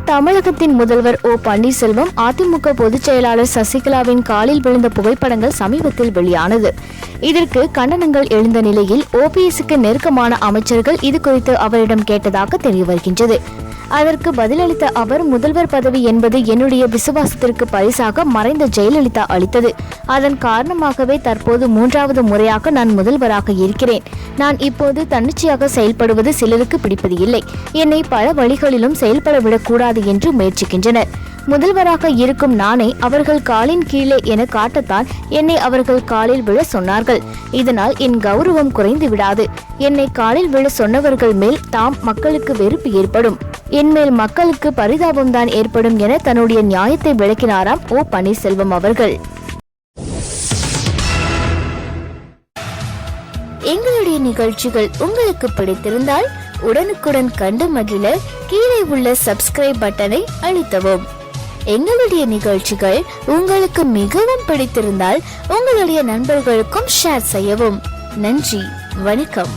தமிழகத்தின் முதல்வர் ஓ பன்னீர்செல்வம், அதிமுக பொதுச் செயலாளர் சசிகலாவின் காலில் விழுந்த புகைப்படங்கள் சமீபத்தில் வெளியானது. இதற்கு கண்டனங்கள் எழுந்த நிலையில் ஓபிஎஸ்க்கு நெருக்கமான அமைச்சர்கள் இது குறித்து அவரிடம் கேட்டதாக தெரிய வருகின்றது. அதற்கு பதிலளித்த அவர், முதல்வர் பதவி என்பது என்னுடைய விசுவாசத்திற்கு பரிசாக மறைந்த ஜெயலலிதா அளித்தது. அதன் காரணமாகவே தற்போது 3வது முறையாக நான் முதல்வராக இருக்கிறேன். நான் இப்போது தன்னிச்சையாக செயல்படுவது சிலருக்கு பிடிப்பது இல்லை. என்னை பல வழிகளிலும் செயல்பட விடக்கூடாது என்று முயற்சிக்கின்றனர். முதல்வராக இருக்கும் நானே அவர்கள் காலின் கீழே என காட்டத்தான் என்னை அவர்கள் காலில் விழ சொன்னார்கள். இதனால் என் கௌரவம் குறைந்து விடாது. என்னை காலில் விழ சொன்னவர்கள் மேல் தாம் மக்களுக்கு வெறுப்பு ஏற்படும். என் மேல் மக்களுக்கு பரிதாபம் தான் ஏற்படும் என தன்னுடைய நியாயத்தை விளக்கினாராம் ஓ பன்னீர்செல்வம் அவர்கள். எங்களுடைய நிகழ்ச்சிகள் உங்களுக்கு பிடித்திருந்தால் உடனுக்குடன் கண்டு மகிழ கீழே உள்ள சப்ஸ்கிரைப் பட்டனை அழுத்தவும். எங்களுடைய நிகழ்ச்சிகள் உங்களுக்கு மிகவும் பிடித்திருந்தால் உங்களுடைய நண்பர்களுக்கும் ஷேர் செய்யவும். நன்றி, வணக்கம்.